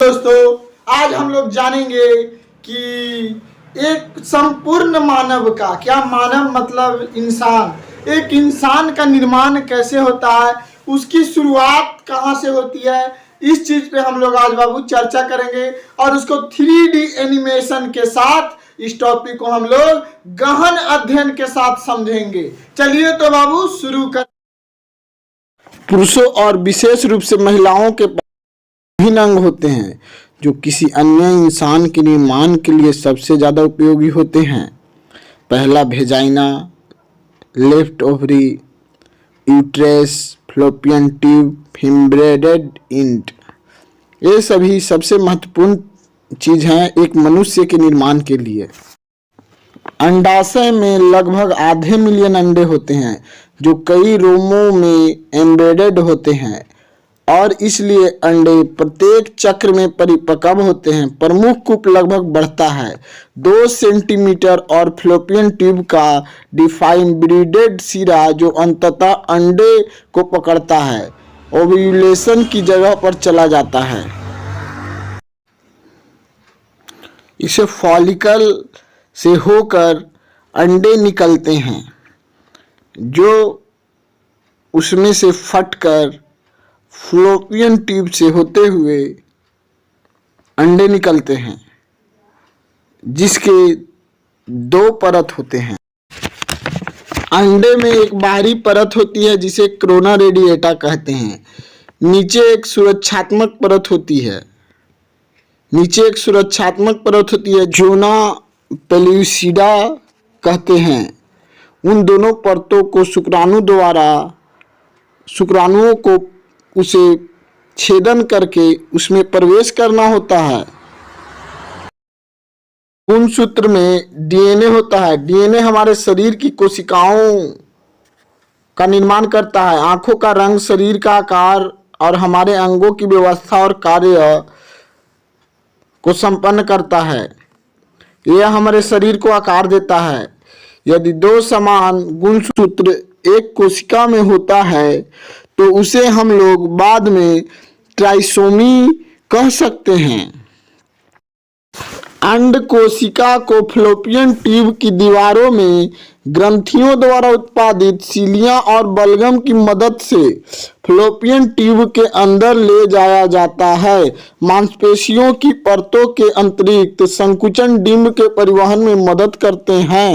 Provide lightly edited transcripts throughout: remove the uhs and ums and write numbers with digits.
दोस्तों आज हम लोग जानेंगे कि एक संपूर्ण मानव का क्या, मानव मतलब इंसान, एक इंसान का निर्माण कैसे होता है, उसकी शुरुआत कहाँ से होती है। इस चीज पे हम लोग आज बाबू चर्चा करेंगे और उसको 3D एनिमेशन के साथ इस टॉपिक को हम लोग गहन अध्ययन के साथ समझेंगे। चलिए तो बाबू शुरू कर। पुरुषों और विशेष रूप से महिलाओं के विभिन्न अंग होते हैं जो किसी अन्य इंसान के निर्माण के लिए सबसे ज़्यादा उपयोगी होते हैं। पहला vagina, left ovary, uterus, fallopian tube, fimbriated end, ये सभी सबसे महत्वपूर्ण चीज हैं एक मनुष्य के निर्माण के लिए। अंडाशय में लगभग आधे मिलियन अंडे होते हैं जो कई रोमों में एम्बेडेड होते हैं और इसलिए अंडे प्रत्येक चक्र में परिपक्व होते हैं। प्रमुख कूप लगभग बढ़ता है 2 सेंटीमीटर और फैलोपियन ट्यूब का डिफाइन ब्रीडेड सिरा जो अंततः अंडे को पकड़ता है ओव्यूलेशन की जगह पर चला जाता है। इसे फॉलिकल से होकर अंडे निकलते हैं जो उसमें से फटकर फैलोपियन ट्यूब से होते हुए अंडे निकलते हैं जिसके 2 परत होते हैं। अंडे में एक बाहरी परत होती है जिसे कोरोना रेडिएटा कहते हैं। नीचे एक सुरक्षात्मक परत होती है जोना पेल्यूसिडा कहते हैं। उन दोनों परतों को शुक्राणुओं को उसे छेदन करके उसमें प्रवेश करना होता है। गुणसूत्र में डीएनए होता है। डीएनए हमारे शरीर की कोशिकाओं का निर्माण करता है। आंखों का रंग, शरीर का आकार और हमारे अंगों की व्यवस्था और कार्य को संपन्न करता है। यह हमारे शरीर को आकार देता है। यदि 2 समान गुणसूत्र एक कोशिका में होता है तो उसे हम लोग बाद में ट्राइसोमी कह सकते हैं। अंड कोशिका को फैलोपियन ट्यूब की दीवारों में ग्रंथियों द्वारा उत्पादित सीलिया और बलगम की मदद से फैलोपियन ट्यूब के अंदर ले जाया जाता है। मांसपेशियों की परतों के अतिरिक्त संकुचन डिंब के परिवहन में मदद करते हैं।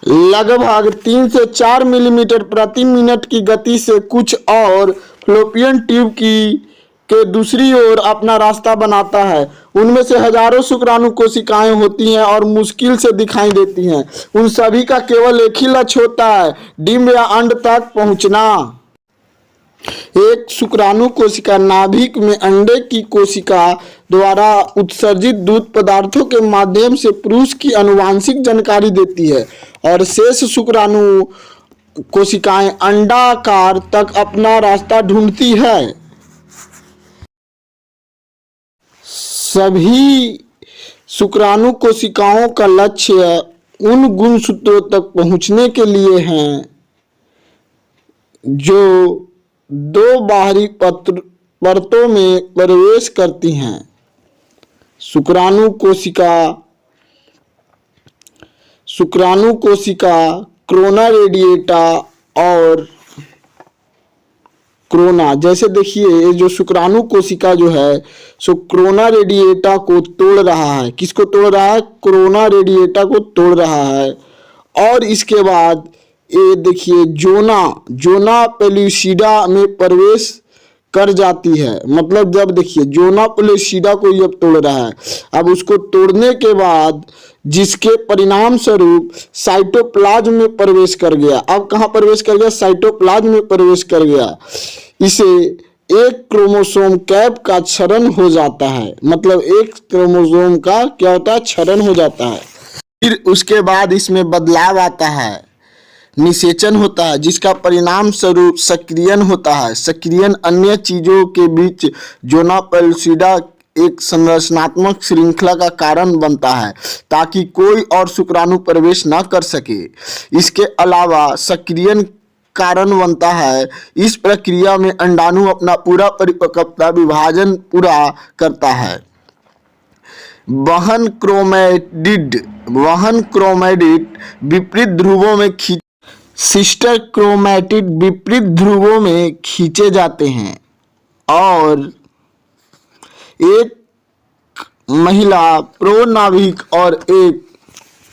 लगभग 3 से 4 मिलीमीटर प्रति मिनट की गति से कुछ और फैलोपियन ट्यूब के दूसरी ओर अपना रास्ता बनाता है। उनमें से हजारों शुक्राणु कोशिकाएं होती हैं और मुश्किल से दिखाई देती हैं। उन सभी का केवल एक ही लक्ष्य होता है, डिंब या अंड तक पहुंचना। एक शुक्राणु कोशिका नाभिक में अंडे की कोशिका द्वारा उत्सर्जित दूध पदार्थों के माध्यम से पुरुष की आनुवंशिक जानकारी देती है और शेष शुक्राणु कोशिकाएं अंडाकार तक अपना रास्ता ढूंढती है। सभी शुक्राणु कोशिकाओं का लक्ष्य उन गुणसूत्रों तक पहुंचने के लिए हैं जो 2 बाहरी परतों में प्रवेश करती हैं। शुक्राणु कोशिका, कोरोना रेडिएटा और कोरोना। जैसे देखिए ये जो शुक्राणु कोशिका जो है सो कोरोना रेडिएटा को तोड़ रहा है। किसको तोड़ रहा है? कोरोना रेडिएटा को तोड़ रहा है। और इसके बाद ये देखिए जोना पेल्यूसिडा में प्रवेश कर जाती है। मतलब जब देखिए जोना पेल्यूसिडा को ये तोड़ रहा है, अब उसको तोड़ने के बाद जिसके परिणाम स्वरूप साइटोप्लाज्म में प्रवेश कर गया। अब कहाँ प्रवेश कर गया? साइटोप्लाज्म में प्रवेश कर गया। इसे एक क्रोमोसोम कैप का क्षरण हो जाता है। मतलब एक क्रोमोसोम का क्या होता है? क्षरण हो जाता है। फिर उसके बाद इसमें बदलाव आता है, निषेचन होता है जिसका परिणाम स्वरूप सक्रियण होता है। सक्रियण अन्य चीजों के बीच जोना पेल्यूसिडा एक संरचनात्मक श्रृंखला का कारण बनता है ताकि कोई और शुक्राणु प्रवेश न कर सके। इसके अलावा सक्रियण कारण बनता है। इस प्रक्रिया में अंडाणु अपना पूरा परिपक्वता विभाजन पूरा करता है। वहन क्रोमैटिड विपरीत ध्रुवों में सिस्टर क्रोमैटिड विपरीत ध्रुवों में खींचे जाते हैं और एक महिला प्रोनाभिक और एक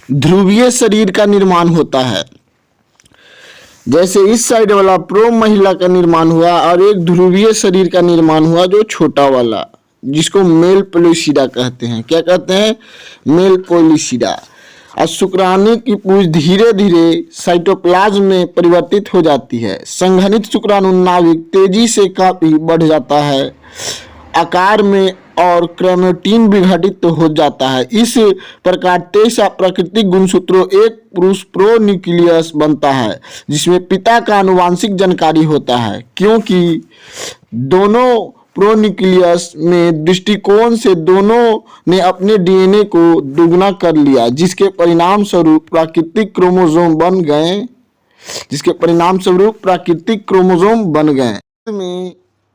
ध्रुवीय शरीर का निर्माण होता है। जैसे इस साइड वाला प्रो महिला का निर्माण हुआ और एक ध्रुवीय शरीर का निर्माण हुआ जो छोटा वाला, जिसको मेल पोलिसीडा कहते हैं। क्या कहते हैं? मेल पोलिसीडा। और शुक्राणु की पूंछ धीरे धीरे साइटोप्लाज्म में परिवर्तित हो जाती है। संघनित शुक्राणु नाभिक तेजी से काफी बढ़ जाता है आकार में और क्रोमैटिन विघटित हो जाता है। इस प्रकार 23 प्राकृतिक गुणसूत्रों एक पुरुष प्रोन्यूक्लियस बनता है जिसमें पिता का आनुवंशिक जानकारी होता है, क्योंकि दोनों प्रोन्यूक्लियस में दृष्टिकोण से दोनों ने अपने डीएनए को दुगना कर लिया, जिसके परिणाम स्वरूप प्राकृतिक क्रोमोसोम बन गए।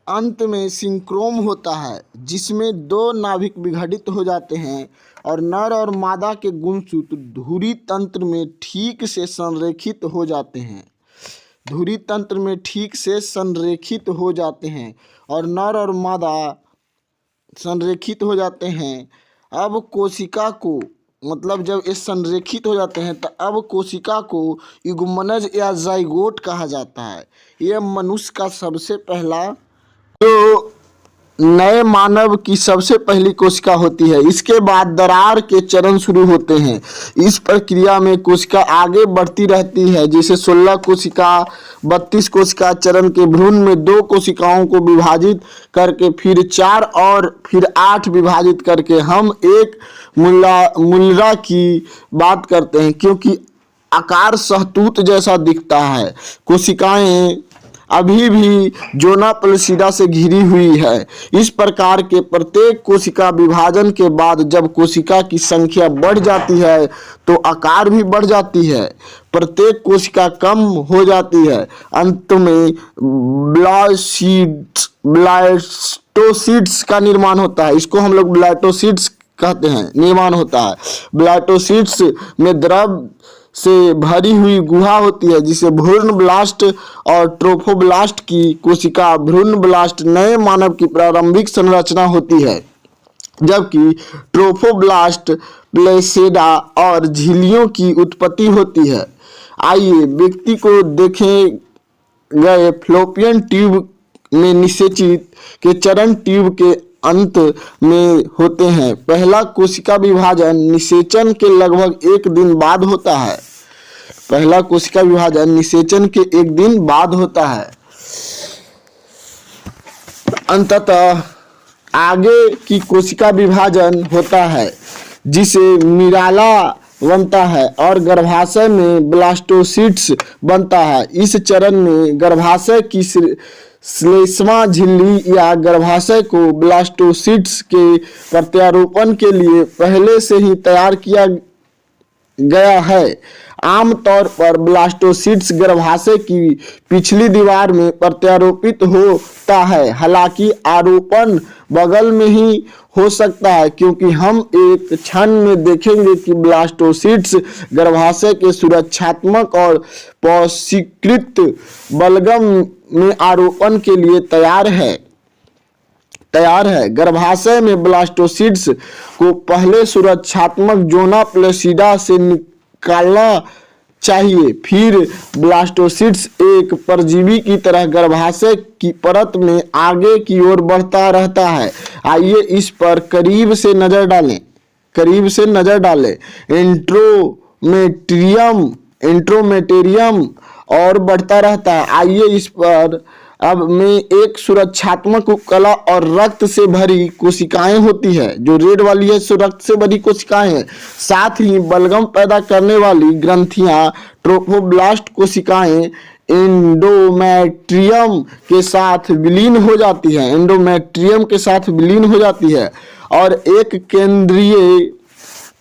अंत में सिंक्रोम होता है जिसमें दो नाभिक विघटित हो जाते हैं और नर और मादा के गुणसूत्र धुरी तंत्र में ठीक से संरेखित हो जाते हैं और नर और मादा संरेखित हो जाते हैं। अब कोशिका को जब ये संरेखित हो जाते हैं तो अब कोशिका को युग्मनज या जाइगोट कहा जाता है। यह मनुष्य का सबसे पहला जो नए मानव की सबसे पहली कोशिका होती है। इसके बाद दरार के चरण शुरू होते हैं। इस प्रक्रिया में कोशिका आगे बढ़ती रहती है, जैसे 16 कोशिका 32 कोशिका चरण के भ्रूण में 2 कोशिकाओं को विभाजित करके फिर 4 और फिर 8 विभाजित करके हम एक मूलरा की बात करते हैं, क्योंकि आकार सहतूत जैसा दिखता है। कोशिकाएं अभी भी जोना पेलुसिडा से घिरी हुई है। इस प्रकार के प्रत्येक कोशिका विभाजन के बाद जब कोशिका की संख्या बढ़ जाती है तो आकार भी बढ़ जाती है, प्रत्येक कोशिका कम हो जाती है। अंत में ब्लास्टोसिड्स का निर्माण होता है। इसको हम लोग ब्लास्टोसिड्स कहते हैं, निर्माण होता है। ब्लास्टोसिड्स में द्रव से भरी हुई गुहा होती है, जिसे भ्रूणब्लास्ट और ट्रोफोब्लास्ट की कोशिका भ्रूणब्लास्ट नए मानव की प्रारंभिक संरचना होती है, जबकि ट्रोफोब्लास्ट प्लेसेडा और झिल्लियों की उत्पत्ति होती है। आइए व्यक्ति को देखे गए फ्लोपियन ट्यूब में निषेचित के चरण ट्यूब के अंत में होते हैं। पहला कोशिका विभाजन निषेचन के लगभग 1 दिन बाद होता है। अंततः आगे की कोशिका विभाजन होता है जिसे मिराला बनता है और गर्भाशय में ब्लास्टोसिड्स बनता है। इस चरण में गर्भाशय की श्लेष्मा झिल्ली या गर्भाशय को ब्लास्टोसिड्स के प्रत्यारोपण के लिए पहले से ही तैयार किया गया है। आमतौर पर ब्लास्टोसिड्स गर्भाशय की पिछली दीवार में प्रत्यारोपित होता है, हालांकि आरोपण बगल में ही हो सकता है, क्योंकि हम एक क्षण में देखेंगे कि ब्लास्टोसिड्स गर्भाशय के सुरक्षात्मक और पौष्टिकृत बलगम में आरोपण के लिए तैयार है। गर्भाशय में ब्लास्टोसिड्स को पहले सुरक्षात्मक जोना पेलुसिडा से निकालना चाहिए, फिर ब्लास्टोसिड्स एक परजीवी की तरह गर्भाशय की परत में आगे की ओर बढ़ता रहता है। आइए इस पर करीब से नजर डालें। एंट्रोमेटेरियम और बढ़ता रहता है। आइए इस पर अब में एक सुरक्षात्मक उपकला और रक्त से भरी कोशिकाएं होती है, जो रेड वाली है सो रक्त से भरी कोशिकाएं हैं। साथ ही बलगम पैदा करने वाली ग्रंथियां ट्रोफोब्लास्ट कोशिकाएं एंडोमेट्रियम के साथ विलीन हो जाती है और एक केंद्रीय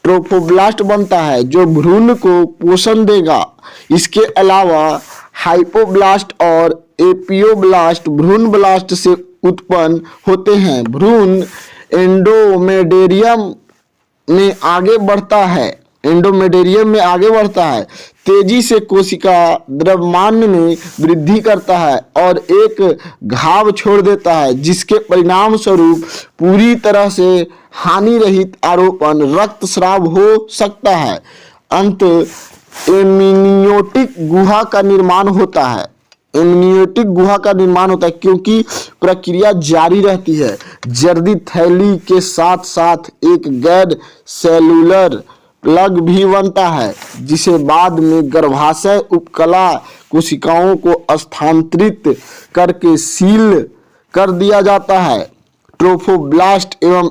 ट्रोफोब्लास्ट बनता है जो भ्रूण को पोषण देगा। इसके अलावा हाइपोब्लास्ट और एपियोब्लास्ट भ्रूण ब्लास्ट से उत्पन्न होते हैं। भ्रूण एंडोमेटेरियम में आगे बढ़ता है, तेजी से कोशिका द्रव्यमान में वृद्धि करता है और एक घाव छोड़ देता है, जिसके परिणाम स्वरूप पूरी तरह से हानि रहित आरोपण रक्तस्राव हो सकता है। अंत एमनियोटिक गुहा का निर्माण होता है। क्योंकि प्रक्रिया जारी रहती है। जर्दी थैली के साथ साथ एक गैर सेलुलर प्लग भी बनता है, जिसे बाद में गर्भाशय उपकला कोशिकाओं को स्थानांतरित करके सील कर दिया जाता है। ट्रोफोब्लास्ट एवं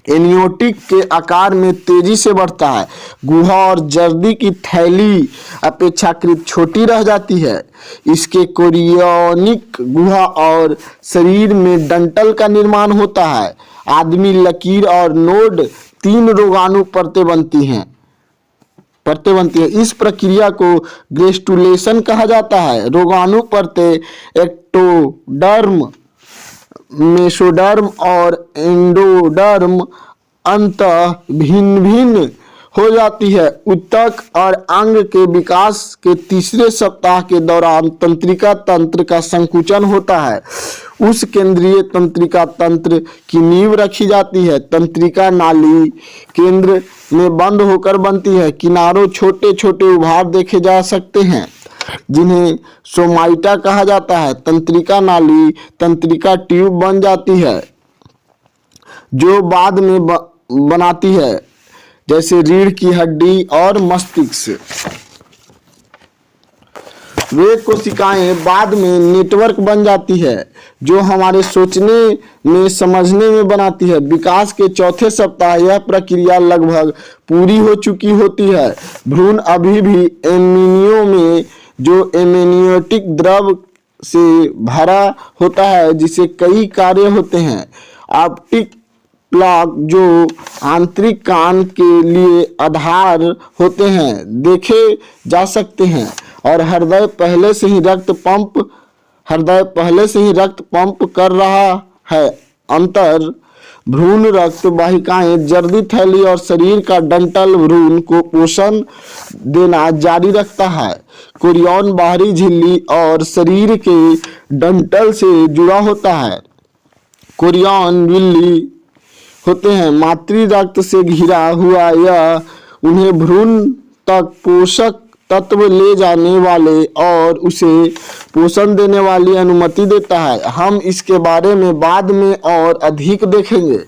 एनियोटिक के आकार में तेजी से बढ़ता है। गुहा और जर्दी की थैली अपेक्षाकृत छोटी रह जाती है। इसके कोरियोनिक गुहा और शरीर में डंटल का निर्माण होता है। आदमी लकीर और नोड 3 रोगाणु परतें बनती हैं। इस प्रक्रिया को ग्रेस्टुलेशन कहा जाता है। रोगाणु परतें एक्टोडर्म, मेसोडर्म और एंडोडर्म अंतः भिन्न हो जाती है। ऊतक और अंग के विकास के तीसरे सप्ताह के दौरान तंत्रिका तंत्र का संकुचन होता है। उस केंद्रीय तंत्रिका तंत्र की नींव रखी जाती है। तंत्रिका नाली केंद्र में बंद होकर बनती है। किनारों छोटे छोटे उभार देखे जा सकते हैं, जिन्हें सोमाइटा कहा जाता है। तंत्रिका नाली तंत्रिका ट्यूब बन जाती है, जो बाद में बनाती है, जैसे रीढ़ की हड्डी और मस्तिष्क। वे कोशिकाएं बाद में नेटवर्क बन जाती है, जो हमारे सोचने में समझने में बनाती है। विकास के चौथे सप्ताह यह प्रक्रिया लगभग पूरी हो चुकी होती है। भ्रूण अभी भी एमनियो में, जो एमनियोटिक द्रव से भरा होता है, जिसे कई कार्य होते हैं। ऑप्टिक प्लग, जो आंतरिक कान के लिए आधार होते हैं, देखे जा सकते हैं, और हृदय पहले से ही रक्त पंप कर रहा है। अंतर भ्रूण रक्त वाहिकाएं जर्दी थैली और शरीर का डंटल भ्रूण को पोषण देना जारी रखता है। कोरियन बाहरी झिल्ली और शरीर के डंटल से जुड़ा होता है। कोरियन विल्ली होते हैं। मातृ रक्त से घिरा हुआ यह उन्हें भ्रूण तक पोषक तत्व ले जाने वाले और उसे पोषण देने वाली अनुमति देता है। हम इसके बारे में बाद में और अधिक देखेंगे।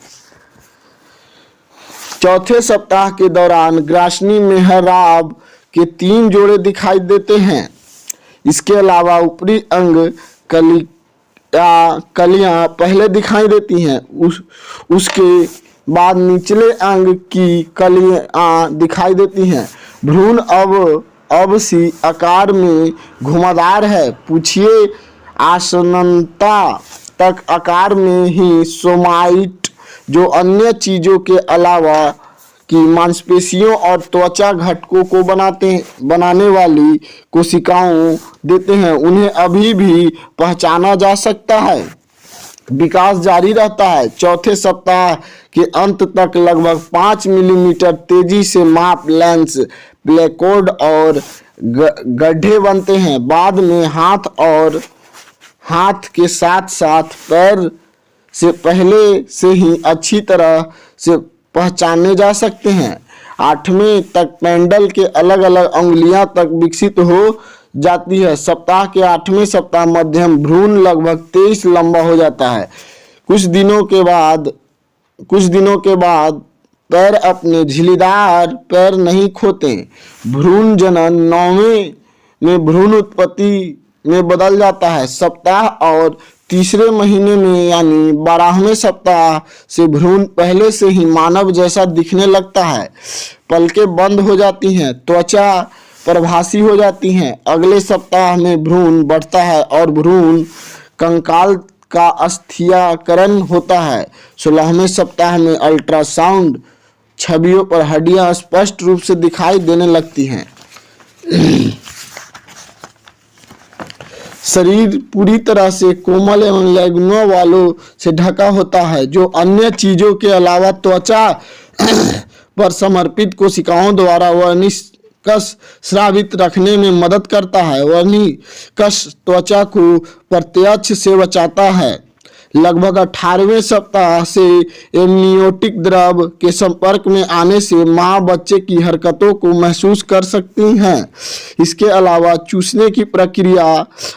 चौथे सप्ताह के दौरान ग्रासनी मेहराब के 3 जोड़े दिखाई देते हैं। इसके अलावा ऊपरी अंग कलियां पहले दिखाई देती हैं। उसके बाद निचले अंग की कलियां दिखाई देती हैं। भ्रूण अब सी आकार में घुमावदार है। पूछिए आसन्नता तक आकार में ही सोमाइट, जो अन्य चीजों के अलावा की मांसपेशियों और त्वचा घटकों को बनाने वाली कोशिकाओं देते हैं, उन्हें अभी भी पहचाना जा सकता है। विकास जारी रहता है। चौथे सप्ताह के अंत तक लगभग 5 मिलीमीटर तेजी से माप लेंस, प्लेकोड और गड्ढे बनते हैं। बाद में हाथ के साथ साथ पैर से पहले से ही अच्छी तरह से पहचाने जा सकते हैं। 8वें तक पेंडल के अलग अलग अंगुलियां तक विकसित हो जाती है। सप्ताह के 8वें सप्ताह मध्यम भ्रूण लगभग 23 लंबा हो जाता है। कुछ दिनों के बाद पैर अपने झिल्लीदार पैर नहीं खोते। भ्रूण जनन 9वें में भ्रूण उत्पत्ति में बदल जाता है। सप्ताह और तीसरे महीने में यानी 12वें सप्ताह से भ्रूण पहले से ही मानव जैसा दिखने लगता है। पलकें बंद हो जाती हैं, त्वचा प्रभासी हो जाती हैं। अगले सप्ताह में भ्रूण बढ़ता है और भ्रूण कंकाल का अस्थिरीकरण होता है। 16वें सप्ताह में अल्ट्रासाउंड छवियों पर हड्डियां स्पष्ट रूप से दिखाई देने लगती हैं। शरीर पूरी तरह से कोमल एवं लैंगुना वालों से ढका होता है, जो अन्य चीजों के अलावा त्वचा पर समर्पित कोशिकाओं द्वारा वर्निकस स्रावित रखने में मदद करता है। वर्निकस त्वचा को प्रत्यक्ष से बचाता है। लगभग 18वें सप्ताह से एमनियोटिक द्रव के संपर्क में आने से मां बच्चे की हरकतों को महसूस कर सकती हैं। इसके अलावा चूसने की प्रक्रिया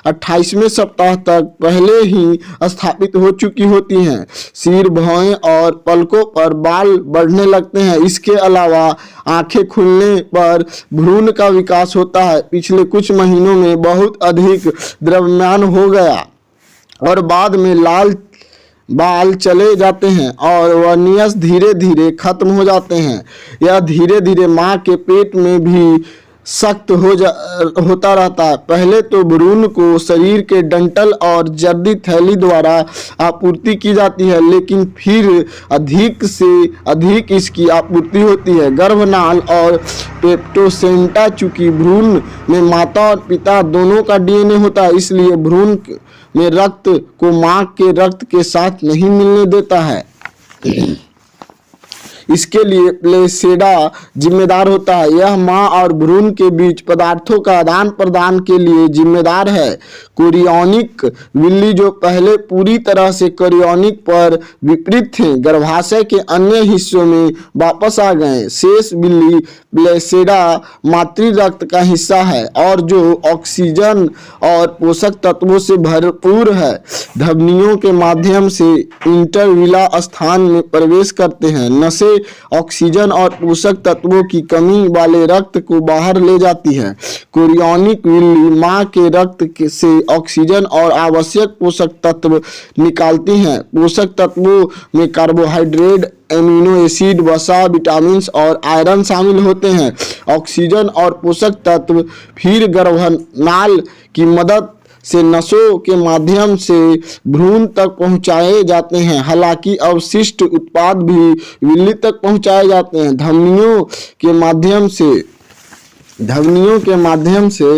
28वें सप्ताह तक पहले ही स्थापित हो चुकी होती है। सिर, भौहें और पलकों पर बाल बढ़ने लगते हैं। इसके अलावा आंखें खुलने पर भ्रूण का विकास होता है। पिछले कुछ महीनों में बहुत अधिक द्रव्यमान हो गया और बाद में लाल बाल चले जाते हैं और वर्नियस धीरे धीरे खत्म हो जाते हैं। यह धीरे धीरे मां के पेट में भी सख्त होता रहता है। पहले तो भ्रूण को शरीर के डंठल और जर्दी थैली द्वारा आपूर्ति की जाती है, लेकिन फिर अधिक से अधिक इसकी आपूर्ति होती है। गर्भनाल और पेप्टोसेंटा, चूंकि भ्रूण में माता और पिता दोनों का डीएनए होता है, इसलिए भ्रूण में रक्त को मां के रक्त के साथ नहीं मिलने देता है। इसके लिए प्लेसेडा जिम्मेदार होता है। यह मां और भ्रूण के बीच पदार्थों का आदान प्रदान के लिए जिम्मेदार है। कोरियोनिक विल्ली, जो पहले पूरी तरह से कोरियोनिक पर विपरीत थे, गर्भाशय के अन्य हिस्सों में वापस आ गए। शेष विल्ली प्लेसेडा मातृ रक्त का हिस्सा है और जो ऑक्सीजन और पोषक तत्वों से भरपूर है, धमनियों के माध्यम से इंटरविला स्थान में प्रवेश करते हैं। नसें ऑक्सीजन और पोषक तत्वों की कमी वाले रक्त को बाहर ले जाती है। कोरियोनिक विल्ली मां के रक्त से ऑक्सीजन और आवश्यक पोषक तत्व निकालती हैं। पोषक तत्वों में कार्बोहाइड्रेट, एमिनो एसिड, वसा, विटामिन और आयरन शामिल होते हैं। ऑक्सीजन और पोषक तत्व फिर गर्भनाल की मदद से नसों के माध्यम से भ्रूण तक पहुंचाए जाते हैं। हालांकि अवशिष्ट उत्पाद भी विल्ली तक पहुंचाए जाते हैं। धमनियों के माध्यम से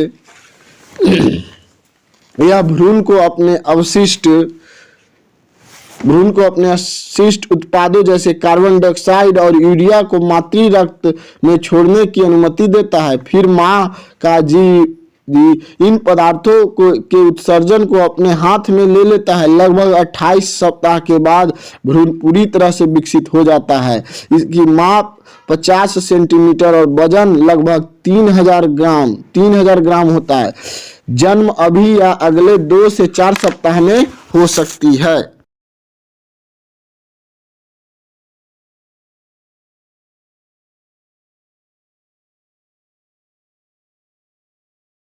यह भ्रूण को अपने अवशिष्ट उत्पादों जैसे कार्बन डाइऑक्साइड और यूरिया को मातृ रक्त में छोड़ने की अनुमति देता है। फिर मां का जीव इन पदार्थों के उत्सर्जन को अपने हाथ में ले लेता है। लगभग 28 सप्ताह के बाद भ्रूण पूरी तरह से विकसित हो जाता है। इसकी माप 50 सेंटीमीटर और वजन लगभग 3000 ग्राम होता है। जन्म अभी या अगले 2 से 4 सप्ताह में हो सकती है।